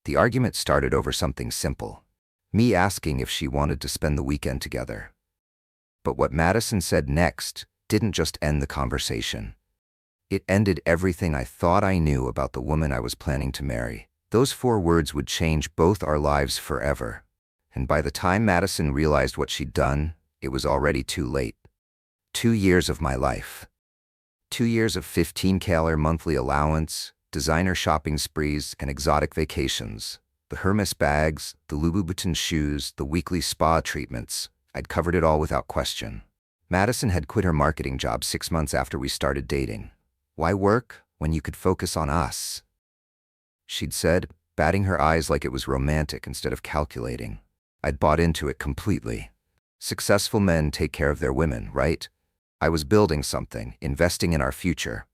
The argument started over something simple. Me asking if she wanted to spend the weekend together. But what Madison said next didn't just end the conversation. It ended everything I thought I knew about the woman I was planning to marry. Those 4 words would change both our lives forever. And by the time Madison realized what she'd done, it was already too late. 2 years of my life. 2 years of $15,000 monthly allowance, designer shopping sprees, and exotic vacations. The Hermes bags, the Louboutin shoes, the weekly spa treatments. I'd covered it all without question. Madison had quit her marketing job 6 months after we started dating. Why work when you could focus on us? She'd said, batting her eyes like it was romantic instead of calculating. I'd bought into it completely. Successful men take care of their women, right? I was building something, investing in our future.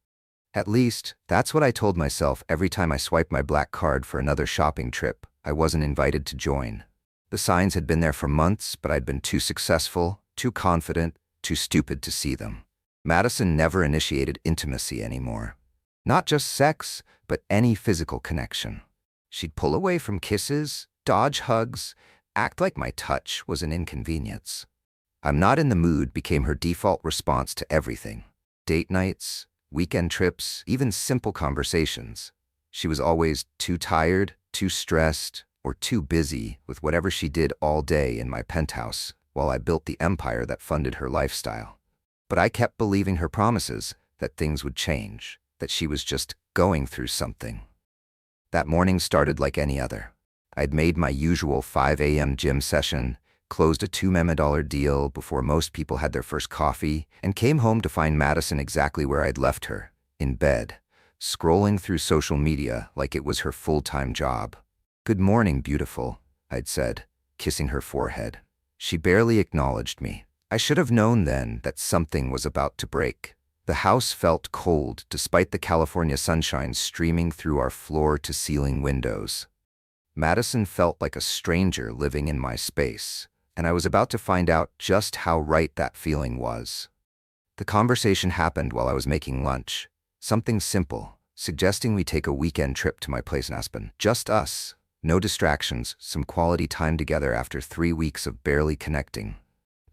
At least, that's what I told myself every time I swiped my black card for another shopping trip I wasn't invited to join. The signs had been there for months, but I'd been too successful, too confident, too stupid to see them. Madison never initiated intimacy anymore. Not just sex, but any physical connection. She'd pull away from kisses, dodge hugs, act like my touch was an inconvenience. "I'm not in the mood" became her default response to everything. Date nights, weekend trips, even simple conversations. She was always too tired, too stressed, or too busy with whatever she did all day in my penthouse while I built the empire that funded her lifestyle. But I kept believing her promises that things would change, that she was just going through something. That morning started like any other. I'd made my usual 5 a.m. gym session, closed a $2 deal before most people had their first coffee, and came home to find Madison exactly where I'd left her, in bed, scrolling through social media like it was her full-time job. "Good morning, beautiful," I'd said, kissing her forehead. She barely acknowledged me. I should have known then that something was about to break. The house felt cold despite the California sunshine streaming through our floor-to-ceiling windows. Madison felt like a stranger living in my space, and I was about to find out just how right that feeling was. The conversation happened while I was making lunch. Something simple, suggesting we take a weekend trip to my place in Aspen. Just us. No distractions, some quality time together after 3 weeks of barely connecting.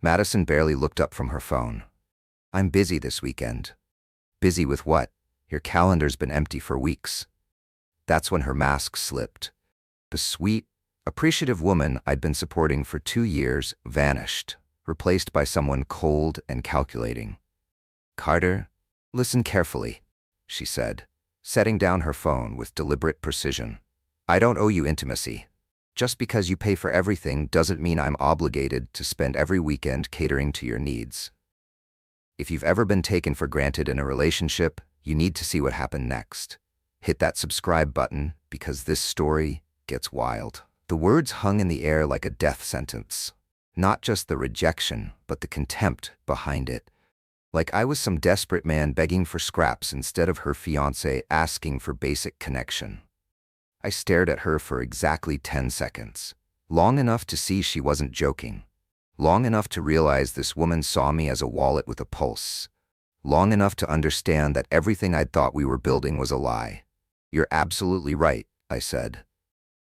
Madison barely looked up from her phone. "I'm busy this weekend." "Busy with what? Your calendar's been empty for weeks." That's when her mask slipped. The sweet, appreciative woman I'd been supporting for 2 years vanished, replaced by someone cold and calculating. "Carter, listen carefully," she said, setting down her phone with deliberate precision. "I don't owe you intimacy. Just because you pay for everything doesn't mean I'm obligated to spend every weekend catering to your needs. If you've ever been taken for granted in a relationship, you need to see what happened next. Hit that subscribe button because this story gets wild." The words hung in the air like a death sentence. Not just the rejection, but the contempt behind it. Like I was some desperate man begging for scraps instead of her fiancé asking for basic connection. I stared at her for exactly 10 seconds. Long enough to see she wasn't joking. Long enough to realize this woman saw me as a wallet with a pulse. Long enough to understand that everything I'd thought we were building was a lie. "You're absolutely right," I said.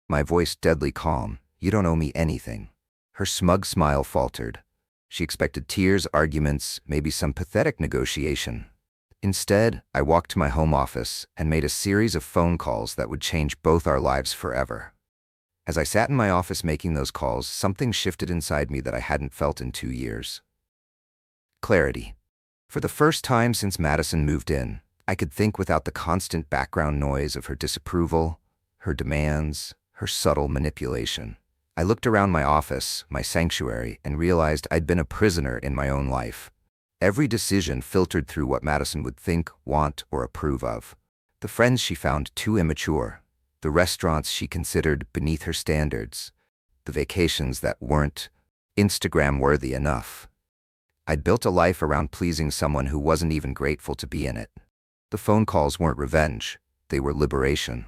My voice deadly calm. "You don't owe me anything." Her smug smile faltered. She expected tears, arguments, maybe some pathetic negotiation. Instead, I walked to my home office and made a series of phone calls that would change both our lives forever. As I sat in my office making those calls, something shifted inside me that I hadn't felt in 2 years. Clarity. For the first time since Madison moved in, I could think without the constant background noise of her disapproval, her demands, her subtle manipulation. I looked around my office, my sanctuary, and realized I'd been a prisoner in my own life. Every decision filtered through what Madison would think, want, or approve of. The friends she found too immature, the restaurants she considered beneath her standards, the vacations that weren't Instagram-worthy enough. I'd built a life around pleasing someone who wasn't even grateful to be in it. The phone calls weren't revenge, they were liberation.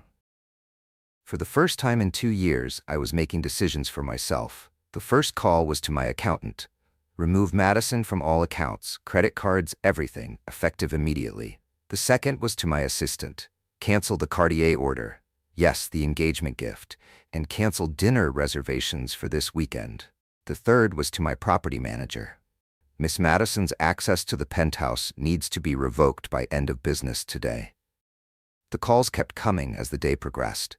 For the first time in 2 years, I was making decisions for myself. The first call was to my accountant. Remove Madison from all accounts, credit cards, everything, effective immediately. The second was to my assistant. Cancel the Cartier order. Yes, the engagement gift, and canceled dinner reservations for this weekend. The third was to my property manager. Miss Madison's access to the penthouse needs to be revoked by end of business today. The calls kept coming as the day progressed.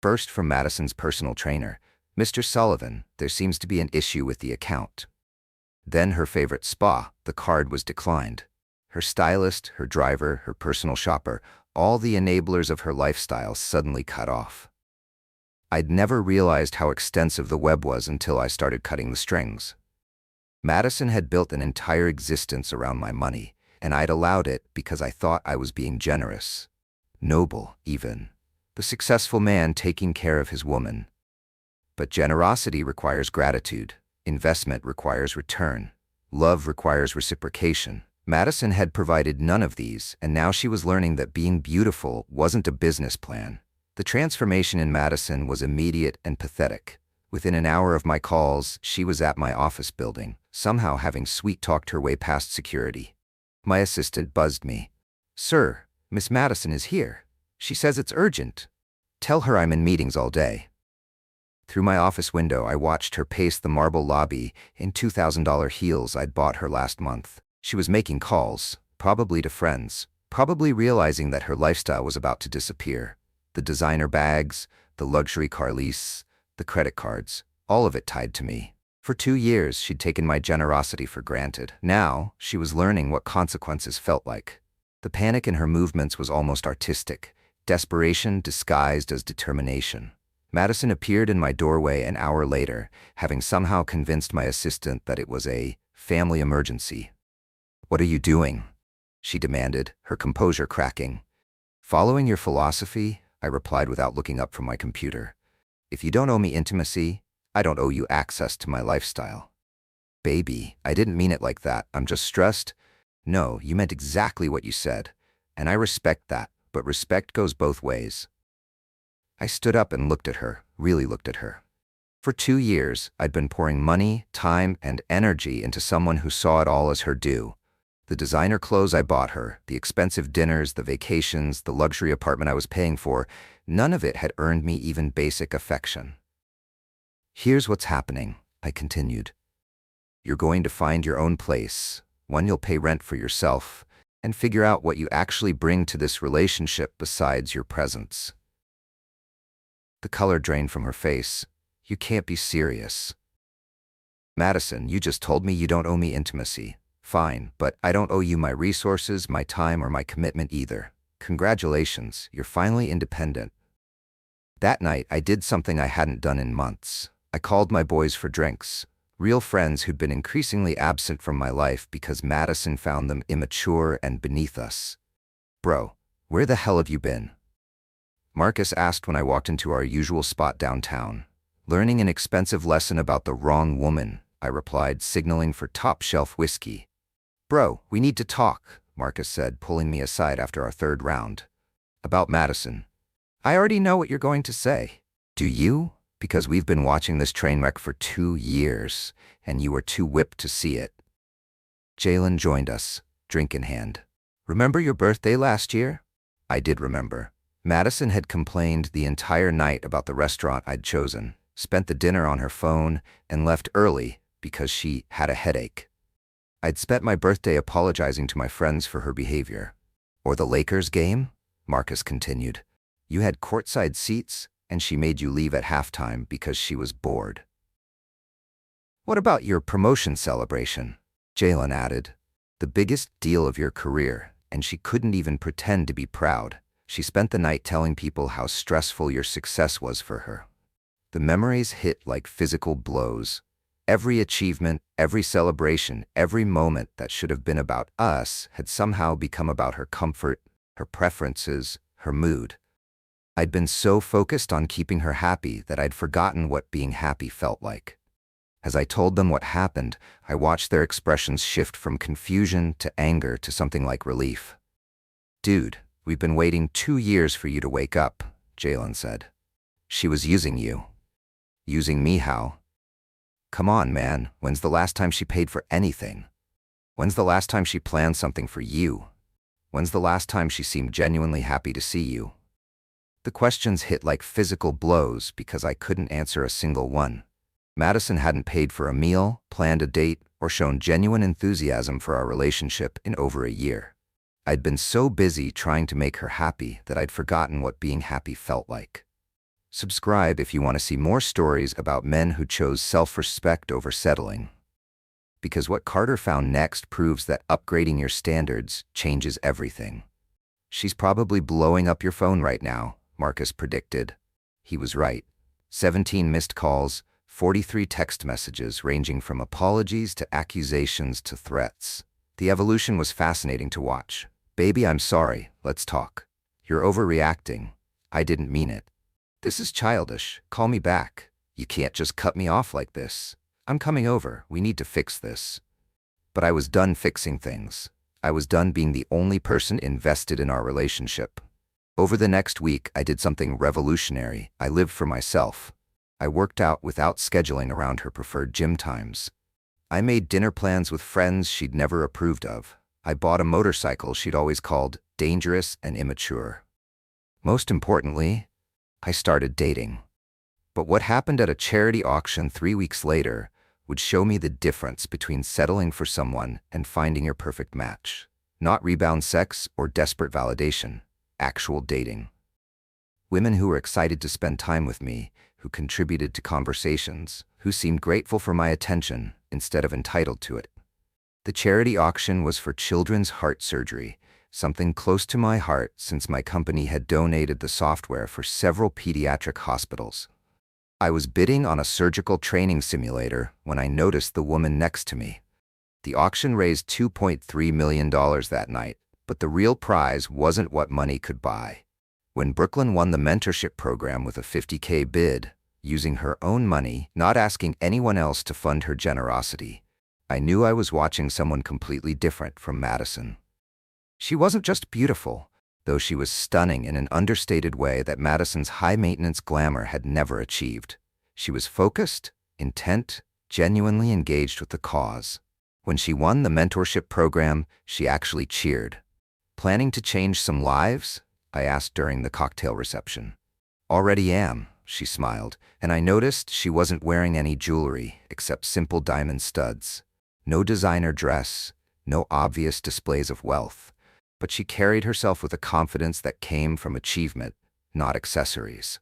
First from Madison's personal trainer, Mr. Sullivan, there seems to be an issue with the account. Then her favorite spa, the card was declined. Her stylist, her driver, her personal shopper, all the enablers of her lifestyle suddenly cut off. I'd never realized how extensive the web was until I started cutting the strings. Madison had built an entire existence around my money, and I'd allowed it because I thought I was being generous. Noble, even. The successful man taking care of his woman. But generosity requires gratitude. Investment requires return. Love requires reciprocation. Madison had provided none of these, and now she was learning that being beautiful wasn't a business plan. The transformation in Madison was immediate and pathetic. Within an hour of my calls, she was at my office building, somehow having sweet-talked her way past security. My assistant buzzed me. "Sir, Miss Madison is here. She says it's urgent. Tell her I'm in meetings all day." Through my office window, I watched her pace the marble lobby in $2,000 heels I'd bought her last month. She was making calls, probably to friends, probably realizing that her lifestyle was about to disappear. The designer bags, the luxury car lease, the credit cards, all of it tied to me. For 2 years, she'd taken my generosity for granted. Now, she was learning what consequences felt like. The panic in her movements was almost artistic, desperation disguised as determination. Madison appeared in my doorway an hour later, having somehow convinced my assistant that it was a family emergency. "What are you doing?" she demanded, her composure cracking. "Following your philosophy," I replied without looking up from my computer. "If you don't owe me intimacy, I don't owe you access to my lifestyle." "Baby, I didn't mean it like that. I'm just stressed." "No, you meant exactly what you said. And I respect that, but respect goes both ways." I stood up and looked at her, really looked at her. For 2 years, I'd been pouring money, time, and energy into someone who saw it all as her due. The designer clothes I bought her, the expensive dinners, the vacations, the luxury apartment I was paying for, none of it had earned me even basic affection. "Here's what's happening," I continued. "You're going to find your own place, one you'll pay rent for yourself, and figure out what you actually bring to this relationship besides your presence." The color drained from her face. "You can't be serious." "Madison, you just told me you don't owe me intimacy. Fine, but I don't owe you my resources, my time, or my commitment either. Congratulations, you're finally independent." That night, I did something I hadn't done in months. I called my boys for drinks, real friends who'd been increasingly absent from my life because Madison found them immature and beneath us. "Bro, where the hell have you been?" Marcus asked when I walked into our usual spot downtown. "Learning an expensive lesson about the wrong woman," I replied, signaling for top-shelf whiskey. "Bro, we need to talk," Marcus said, pulling me aside after our third round. "About Madison." "I already know what you're going to say." "Do you? Because we've been watching this train wreck for 2 years, and you were too whipped to see it." Jalen joined us, drink in hand. "Remember your birthday last year?" I did remember. Madison had complained the entire night about the restaurant I'd chosen, spent the dinner on her phone, and left early because she had a headache. I'd spent my birthday apologizing to my friends for her behavior. "Or the Lakers game?" Marcus continued. "You had courtside seats, and she made you leave at halftime because she was bored." "What about your promotion celebration?" Jalen added. "The biggest deal of your career, and she couldn't even pretend to be proud. She spent the night telling people how stressful your success was for her." The memories hit like physical blows. Every achievement, every celebration, every moment that should have been about us had somehow become about her comfort, her preferences, her mood. I'd been so focused on keeping her happy that I'd forgotten what being happy felt like. As I told them what happened, I watched their expressions shift from confusion to anger to something like relief. "Dude, we've been waiting 2 years for you to wake up," Jalen said. "She was using you." "Using me how?" "Come on, man. When's the last time she paid for anything? When's the last time she planned something for you? When's the last time she seemed genuinely happy to see you?" The questions hit like physical blows because I couldn't answer a single one. Madison hadn't paid for a meal, planned a date, or shown genuine enthusiasm for our relationship in over a year. I'd been so busy trying to make her happy that I'd forgotten what being happy felt like. Subscribe if you want to see more stories about men who chose self-respect over settling. Because what Carter found next proves that upgrading your standards changes everything. She's probably blowing up your phone right now, Marcus predicted. He was right. 17 missed calls, 43 text messages ranging from apologies to accusations to threats. The evolution was fascinating to watch. Baby, I'm sorry, let's talk. You're overreacting. I didn't mean it. This is childish. Call me back. You can't just cut me off like this. I'm coming over. We need to fix this. But I was done fixing things. I was done being the only person invested in our relationship. Over the next week, I did something revolutionary. I lived for myself. I worked out without scheduling around her preferred gym times. I made dinner plans with friends she'd never approved of. I bought a motorcycle she'd always called dangerous and immature. Most importantly, I started dating. But what happened at a charity auction 3 weeks later would show me the difference between settling for someone and finding your perfect match. Not rebound sex or desperate validation, actual dating. Women who were excited to spend time with me, who contributed to conversations, who seemed grateful for my attention instead of entitled to it. The charity auction was for children's heart surgery, something close to my heart since my company had donated the software for several pediatric hospitals. I was bidding on a surgical training simulator when I noticed the woman next to me. The auction raised $2.3 million that night, but the real prize wasn't what money could buy. When Brooklyn won the mentorship program with a $50K bid, using her own money, not asking anyone else to fund her generosity, I knew I was watching someone completely different from Madison. She wasn't just beautiful, though she was stunning in an understated way that Madison's high-maintenance glamour had never achieved. She was focused, intent, genuinely engaged with the cause. When she won the mentorship program, she actually cheered. Planning to change some lives? I asked during the cocktail reception. Already am, she smiled, and I noticed she wasn't wearing any jewelry except simple diamond studs. No designer dress, no obvious displays of wealth. But she carried herself with a confidence that came from achievement, not accessories.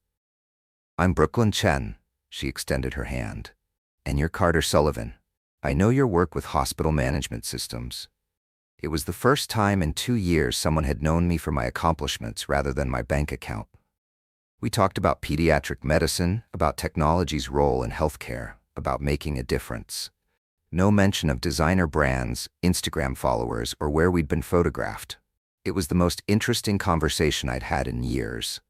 I'm Brooklyn Chen, she extended her hand. And you're Carter Sullivan. I know your work with hospital management systems. It was the first time in 2 years someone had known me for my accomplishments rather than my bank account. We talked about pediatric medicine, about technology's role in healthcare, about making a difference. No mention of designer brands, Instagram followers, or where we'd been photographed. It was the most interesting conversation I'd had in years.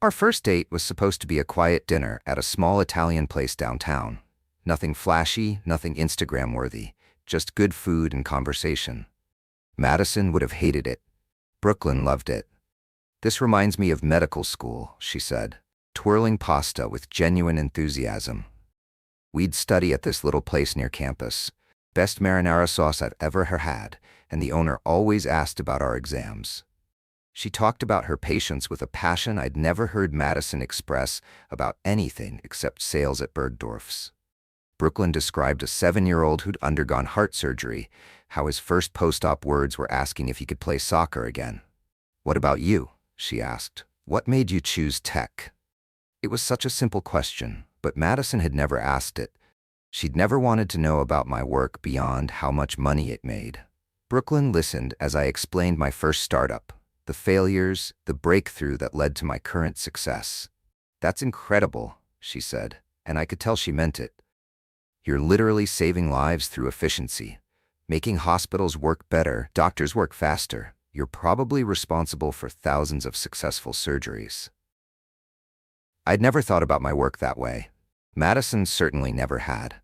Our first date was supposed to be a quiet dinner at a small Italian place downtown. Nothing flashy, nothing Instagram-worthy, just good food and conversation. Madison would have hated it. Brooklyn loved it. This reminds me of medical school, she said, twirling pasta with genuine enthusiasm. We'd study at this little place near campus. Best marinara sauce I've ever had, and the owner always asked about our exams. She talked about her patients with a passion I'd never heard Madison express about anything except sales at Bergdorf's. Brooklyn described a 7-year-old who'd undergone heart surgery, how his first post-op words were asking if he could play soccer again. What about you? She asked. What made you choose tech? It was such a simple question, but Madison had never asked it. She'd never wanted to know about my work beyond how much money it made. Brooklyn listened as I explained my first startup, the failures, the breakthrough that led to my current success. That's incredible, she said, and I could tell she meant it. You're literally saving lives through efficiency, making hospitals work better, doctors work faster. You're probably responsible for thousands of successful surgeries. I'd never thought about my work that way. Madison certainly never had.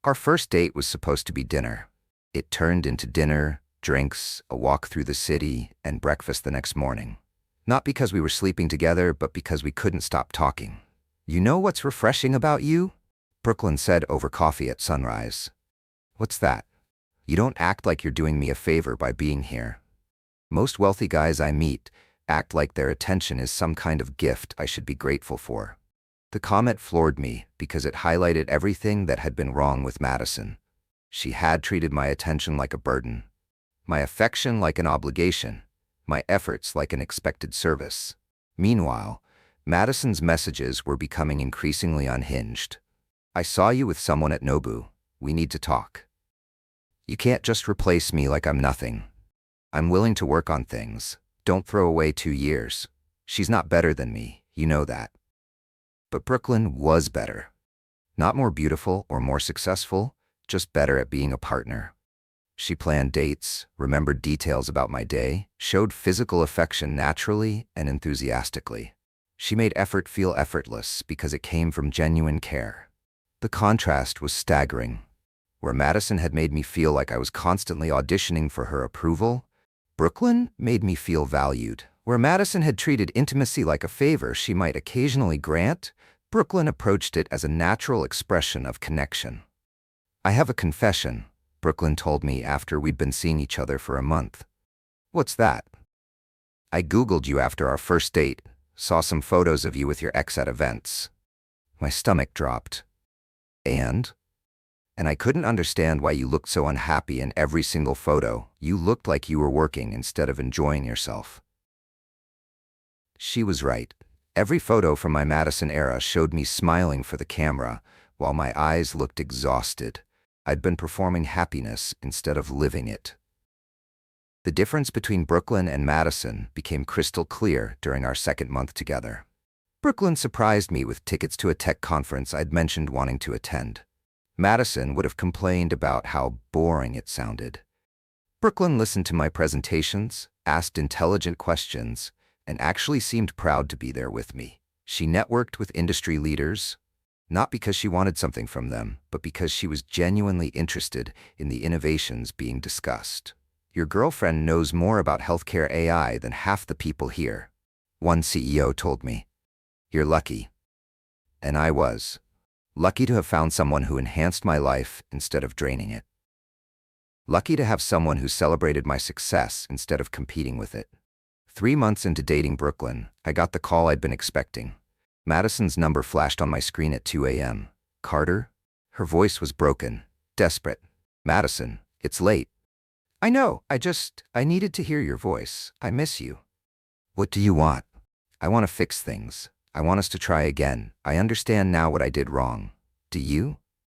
Our first date was supposed to be dinner. It turned into dinner, drinks, a walk through the city, and breakfast the next morning. Not because we were sleeping together, but because we couldn't stop talking. You know what's refreshing about you? Brooklyn said over coffee at sunrise. What's that? You don't act like you're doing me a favor by being here. Most wealthy guys I meet, act like their attention is some kind of gift I should be grateful for. The comment floored me because it highlighted everything that had been wrong with Madison. She had treated my attention like a burden, my affection like an obligation, my efforts like an expected service. Meanwhile, Madison's messages were becoming increasingly unhinged. I saw you with someone at Nobu. We need to talk. You can't just replace me like I'm nothing. I'm willing to work on things. Don't throw away 2 years. She's not better than me, you know that. But Brooklyn was better. Not more beautiful or more successful, just better at being a partner. She planned dates, remembered details about my day, showed physical affection naturally and enthusiastically. She made effort feel effortless because it came from genuine care. The contrast was staggering. Where Madison had made me feel like I was constantly auditioning for her approval, Brooklyn made me feel valued. Where Madison had treated intimacy like a favor she might occasionally grant, Brooklyn approached it as a natural expression of connection. I have a confession, Brooklyn told me after we'd been seeing each other for a month. What's that? I Googled you after our first date, saw some photos of you with your ex at events. My stomach dropped. And I couldn't understand why you looked so unhappy in every single photo. You looked like you were working instead of enjoying yourself. She was right. Every photo from my Madison era showed me smiling for the camera, while my eyes looked exhausted. I'd been performing happiness instead of living it. The difference between Brooklyn and Madison became crystal clear during our second month together. Brooklyn surprised me with tickets to a tech conference I'd mentioned wanting to attend. Madison would have complained about how boring it sounded. Brooklyn listened to my presentations, asked intelligent questions, and actually seemed proud to be there with me. She networked with industry leaders, not because she wanted something from them, but because she was genuinely interested in the innovations being discussed. Your girlfriend knows more about healthcare AI than half the people here, one CEO told me. You're lucky. And I was. Lucky to have found someone who enhanced my life instead of draining it. Lucky to have someone who celebrated my success instead of competing with it. 3 months into dating Brooklyn, I got the call I'd been expecting. Madison's number flashed on my screen at 2 a.m. Carter? Her voice was broken, desperate. Madison, it's late. I know, I needed to hear your voice. I miss you. What do you want? I want to fix things. I want us to try again. I understand now what I did wrong. Do you?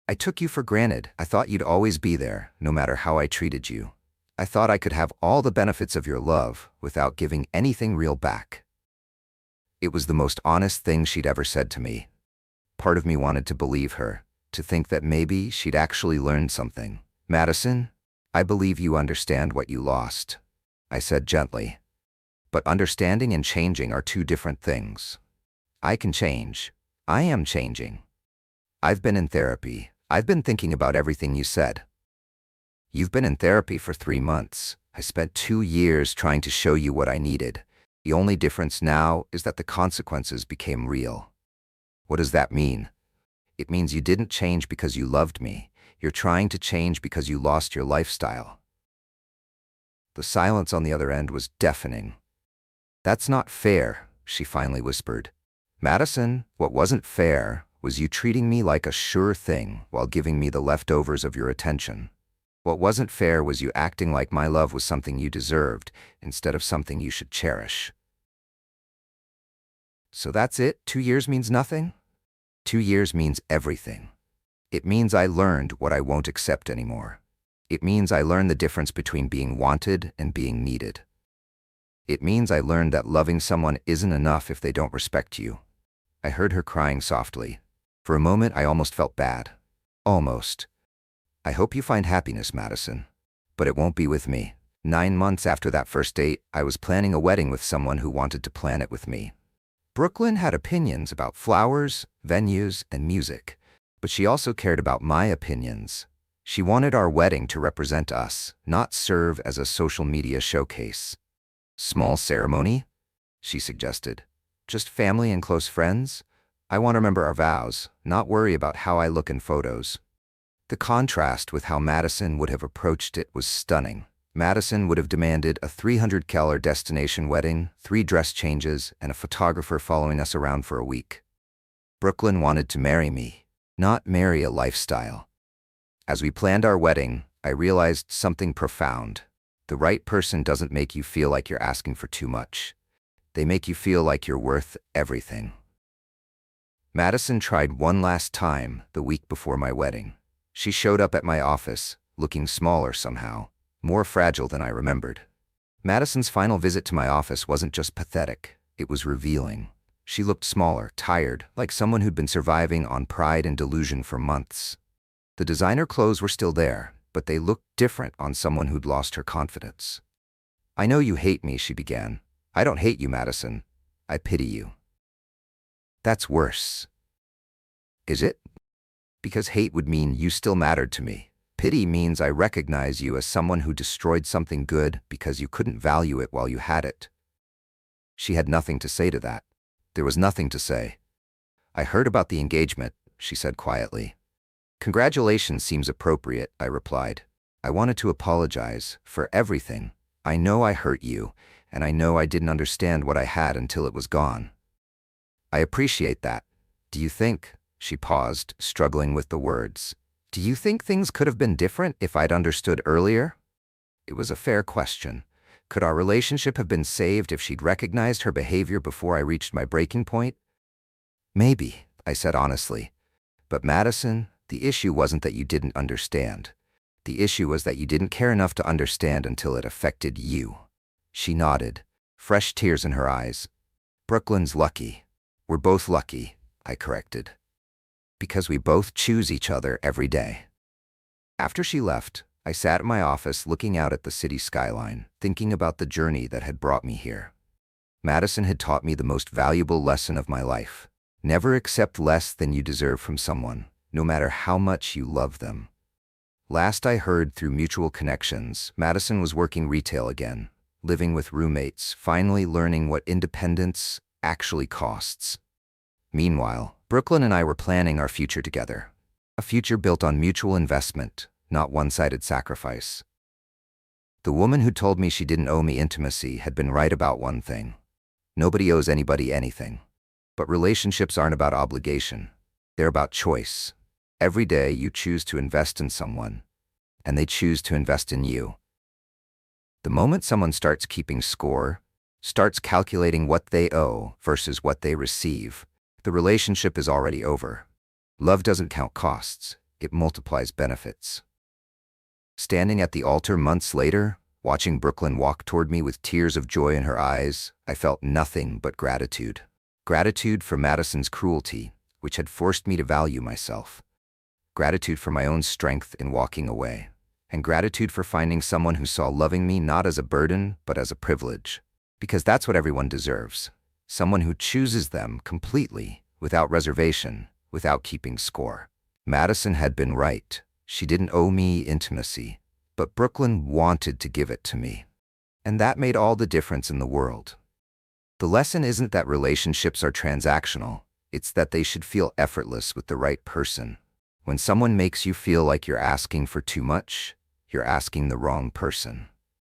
I took you for granted. I thought you'd always be there, no matter how I treated you. I thought I could have all the benefits of your love without giving anything real back. It was the most honest thing she'd ever said to me. Part of me wanted to believe her, to think that maybe she'd actually learned something. Madison, I believe you understand what you lost, I said gently. But understanding and changing are 2 different things. I can change. I am changing. I've been in therapy. I've been thinking about everything you said. You've been in therapy for 3 months. I spent 2 years trying to show you what I needed. The only difference now is that the consequences became real. What does that mean? It means you didn't change because you loved me. You're trying to change because you lost your lifestyle. The silence on the other end was deafening. That's not fair, she finally whispered. Madison, what wasn't fair was you treating me like a sure thing while giving me the leftovers of your attention. What wasn't fair was you acting like my love was something you deserved instead of something you should cherish. So that's it? 2 years means nothing? 2 years means everything. It means I learned what I won't accept anymore. It means I learned the difference between being wanted and being needed. It means I learned that loving someone isn't enough if they don't respect you. I heard her crying softly. For a moment, I almost felt bad. Almost. I hope you find happiness, Madison. But it won't be with me. 9 months after that first date, I was planning a wedding with someone who wanted to plan it with me. Brooklyn had opinions about flowers, venues, and music, but she also cared about my opinions. She wanted our wedding to represent us, not serve as a social media showcase. Small ceremony? She suggested. Just family and close friends? I want to remember our vows, not worry about how I look in photos. The contrast with how Madison would have approached it was stunning. Madison would have demanded a $300 destination wedding, 3 dress changes, and a photographer following us around for a week. Brooklyn wanted to marry me, not marry a lifestyle. As we planned our wedding, I realized something profound. The right person doesn't make you feel like you're asking for too much. They make you feel like you're worth everything. Madison tried one last time the week before my wedding. She showed up at my office, looking smaller somehow, more fragile than I remembered. Madison's final visit to my office wasn't just pathetic, it was revealing. She looked smaller, tired, like someone who'd been surviving on pride and delusion for months. The designer clothes were still there, but they looked different on someone who'd lost her confidence. "I know you hate me," she began. "I don't hate you, Madison. I pity you." "That's worse." "Is it?" "Because hate would mean you still mattered to me. Pity means I recognize you as someone who destroyed something good because you couldn't value it while you had it." She had nothing to say to that. There was nothing to say. "I heard about the engagement," she said quietly. "Congratulations seems appropriate," I replied. "I wanted to apologize for everything. I know I hurt you, and I know I didn't understand what I had until it was gone." "I appreciate that. Do you think," she paused, struggling with the words, "do you think things could have been different if I'd understood earlier?" It was a fair question. Could our relationship have been saved if she'd recognized her behavior before I reached my breaking point? "Maybe," I said honestly. "But Madison, the issue wasn't that you didn't understand. The issue was that you didn't care enough to understand until it affected you." She nodded, fresh tears in her eyes. "Brooklyn's lucky. We're both lucky," I corrected. "Because we both choose each other every day." After she left, I sat in my office looking out at the city skyline, thinking about the journey that had brought me here. Madison had taught me the most valuable lesson of my life. Never accept less than you deserve from someone, no matter how much you love them. Last I heard through mutual connections, Madison was working retail again, living with roommates, finally learning what independence actually costs. Meanwhile, Brooklyn and I were planning our future together. A future built on mutual investment, not one-sided sacrifice. The woman who told me she didn't owe me intimacy had been right about one thing. Nobody owes anybody anything. But relationships aren't about obligation. They're about choice. Every day you choose to invest in someone, and they choose to invest in you. The moment someone starts keeping score, starts calculating what they owe versus what they receive, the relationship is already over. Love doesn't count costs, it multiplies benefits. Standing at the altar months later, watching Brooklyn walk toward me with tears of joy in her eyes, I felt nothing but gratitude. Gratitude for Madison's cruelty, which had forced me to value myself. Gratitude for my own strength in walking away. And gratitude for finding someone who saw loving me not as a burden, but as a privilege. Because that's what everyone deserves. Someone who chooses them completely, without reservation, without keeping score. Madison had been right. She didn't owe me intimacy, but Brooklyn wanted to give it to me. And that made all the difference in the world. The lesson isn't that relationships are transactional, it's that they should feel effortless with the right person. When someone makes you feel like you're asking for too much, you're asking the wrong person.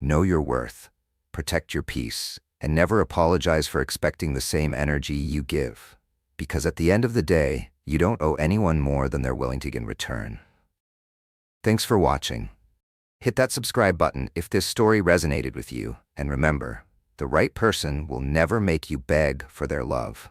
Know your worth, protect your peace, and never apologize for expecting the same energy you give. Because at the end of the day, you don't owe anyone more than they're willing to give in return. Thanks for watching. Hit that subscribe button if this story resonated with you, and remember, the right person will never make you beg for their love.